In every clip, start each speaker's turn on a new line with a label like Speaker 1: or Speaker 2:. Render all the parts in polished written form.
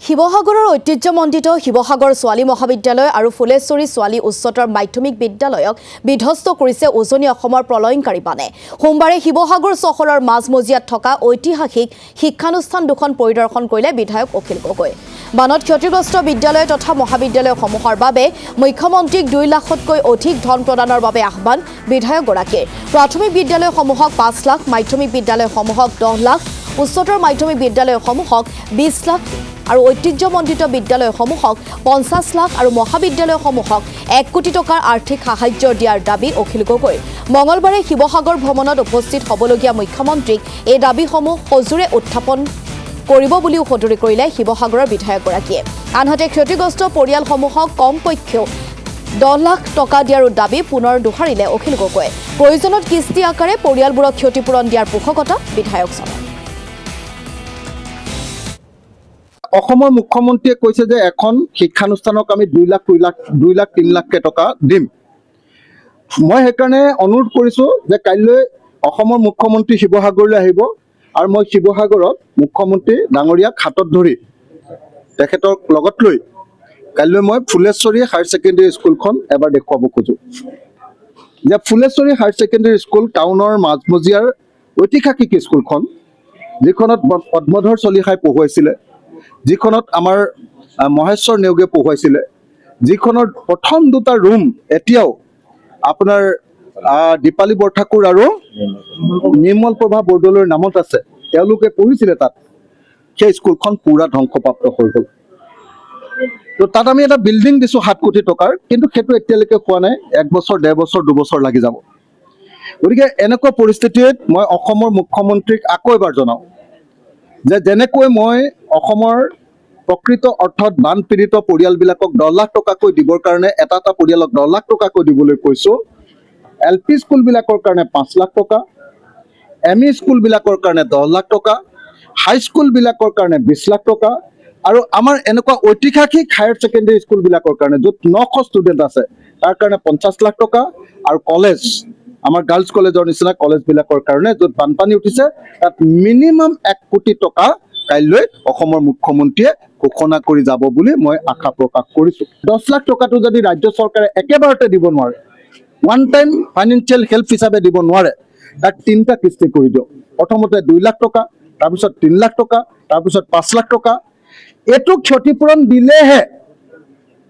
Speaker 1: শিৱসাগৰৰ ঐতিহ্যমণ্ডিত শিৱসাগৰ ছোৱালী মহাবিদ্যালয় আৰু ফুলেশ্বৰী ছোৱালী উচ্চতৰ মাধ্যমিক বিদ্যালয়ক বিধ্বস্ত কৰিছে উজনি অসমৰ প্ৰলয়ংকাৰী বানে। সোমবাৰে শিৱসাগৰ চহৰৰ মাজমজিয়াত থকা ঐতিহাসিক শিক্ষানুষ্ঠান দুখন পৰিদৰ্শন কৰিলে বিধায়ক অখিল গগৈ। বানত ক্ষতিগ্ৰস্ত বিদ্যালয় তথা মহাবিদ্যালয়সমূহৰ বাবে মুখ্যমন্ত্ৰীক 2 লাখতকৈ অধিক ধন প্ৰদানৰ বাবে আহ্বান বিধায়কগৰাকীৰ। প্ৰাথমিক বিদ্যালয়সমূহক 5 লাখ, মাধ্যমিক বিদ্যালয়সমূহক 10 লাখ, উচ্চতৰ মাধ্যমিক বিদ্যালয়সমূহক 20 লাখ আৰু ঐতিহ্যমণ্ডিত বিদ্যালয়সমূহক 50 লাখ আৰু মহাবিদ্যালয়সমূহক 1 কোটি টকাৰ আৰ্থিক সাহায্য দিয়াৰ দাবী অখিল গগৈ। মঙলবাৰে শিৱসাগৰ ভ্ৰমণত উপস্থিত হ'বলগীয়া মুখ্যমন্ত্ৰীক এই দাবীসমূহ সজোৰে উত্থাপন কৰিব বুলিও সদৰি কৰিলে শিৱসাগৰৰ বিধায়কগৰাকীয়ে। আনহাতে ক্ষতিগ্ৰস্ত পৰিয়ালসমূহক কমপক্ষেও 10 লাখ টকা দিয়াৰ দাবী পুনৰ দোহাৰিলে অখিল গগৈয়ে। প্ৰয়োজনত কিস্তি আকাৰে পৰিয়ালবোৰক ক্ষতিপূৰণ দিয়াৰ পোষকতা বিধায়কজনে।
Speaker 2: অসমৰ মুখ্যমন্ত্ৰীয়ে কৈছে যে এখন শিক্ষানুষ্ঠানক আমি 2 লাখ 3 লাখ টকা দিম। মই সেইকাৰণে অনুৰোধ কৰিছোঁ যে কাইলৈ অসমৰ মুখ্যমন্ত্ৰী শিৱসাগৰলৈ আহিব আৰু মই শিৱসাগৰত মুখ্যমন্ত্ৰী ডাঙৰীয়াক হাতত ধৰি তেখেতক লগত লৈ কাইলৈ মই ফুলেশ্বৰী হায়াৰ ছেকেণ্ডেৰী স্কুলখন এবাৰ দেখুৱাব খোজোঁ। যে ফুলেশ্বৰী হায়াৰ ছেকেণ্ডেৰী স্কুল টাউনৰ মাজমজিয়াৰ ঐতিহাসিক স্কুলখন, যিখনত পদ্মধৰ চলিহাই পঢ়ুৱাইছিলে, যিখনত আমাৰ মহেশ্বৰ নেওগে পঢ়ুৱাইছিলে, যিখনৰ প্ৰথম 2টা ৰুম এতিয়াও আপোনাৰ দীপালী বৰঠাকুৰ আৰু নিৰ্মল প্ৰভা বৰদলৈৰ নামত আছে, তেওঁলোকে পঢ়িছিলে তাত। সেই স্কুলখন পুৰা ধ্বংসপ্ৰাপ্ত হৈ গ'ল। তো তাত আমি এটা বিল্ডিং দিছোঁ 7 কোটি টকাৰ, কিন্তু সেইটো এতিয়ালৈকে হোৱা নাই। 1 বছৰ, 1.5 বছৰ, 2 বছৰ লাগি যাব। গতিকে এনেকুৱা পৰিস্থিতিত মই অসমৰ মুখ্যমন্ত্ৰীক আকৌ এবাৰ জনাওঁ যে যেনেকৈ মই অসমৰ প্ৰকৃত অৰ্থত বানপীড়িত পৰিয়ালবিলাকক 10 লাখ টকাকৈ দিবৰ কাৰণে এটা পৰিয়ালক 10 লাখ টকাকৈ দিবলৈ কৈছোঁ। LP স্কুলবিলাকৰ কাৰণে 5 লাখ টকা, ME স্কুলবিলাকৰ কাৰণে 10 লাখ টকা, হাইস্কুলবিলাকৰ কাৰণে 20 লাখ টকা আৰু আমাৰ এনেকুৱা ঐতিহাসিক হায়াৰ ছেকেণ্ডেৰী স্কুলবিলাকৰ কাৰণে য'ত 900 ষ্টুডেণ্ট আছে তাৰ কাৰণে 50 লাখ টকা আৰু কলেজ, আমাৰ গাৰ্লছ কলেজৰ নিচিনা কলেজবিলাকৰ কাৰণে য'ত বানপানী উঠিছে তাত মিনিমাম 1 কোটি টকা কাইলৈ অসমৰ মুখ্যমন্ত্ৰীয়ে ঘোষণা কৰি যাব বুলি মই আশা প্ৰকাশ কৰিছোঁ। 10 লাখ টকাটো যদি ৰাজ্য চৰকাৰে একেবাৰতে দিব নোৱাৰে, ওৱান টাইম ফাইনেন্সিয়েল হেল্প হিচাপে দিব নোৱাৰে, তাক 3টা কিস্তি কৰি দিয়ক। প্ৰথমতে 2 লাখ টকা, তাৰপিছত 3 লাখ টকা, তাৰপিছত 5 লাখ টকা। এইটো ক্ষতিপূৰণ দিলেহে,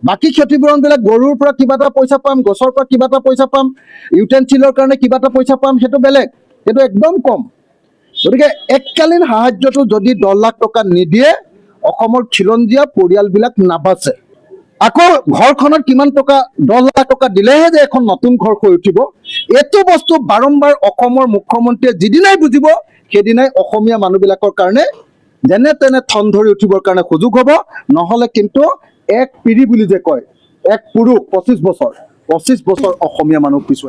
Speaker 2: বাকী ক্ষতিপূৰণবিলাক গৰুৰ পৰা কিবা এটা পইচা পাম, গছৰ পৰা কিবা এটা পইচা পাম, ইউটেনচিলৰ কাৰণে কিবা এটা পইচা পাম, সেইটো বেলেগ, সেইটো একদম কম। গতিকে এককালীন সাহায্যটো যদি 10 লাখ টকা নিদিয়ে অসমৰ খিলঞ্জীয়া পৰিয়ালবিলাক নাবাচে। আকৌ ঘৰখনত কিমান টকা, 10 লাখ টকা দিলেহে যে এখন নতুন ঘৰ হৈ উঠিব, এইটো বস্তু বাৰম্বাৰ অসমৰ মুখ্যমন্ত্ৰীয়ে যিদিনাই বুজিব সেইদিনাই অসমীয়া মানুহবিলাকৰ কাৰণে যেনে তেনে থন ধৰি উঠিবৰ কাৰণে সুযোগ হ'ব। নহ'লে কিন্তু এক পিঢ়ি বুলি যে কয়, এক পুৰুষ 25 বছৰ অসমীয়া মানুহ পিছুৱাই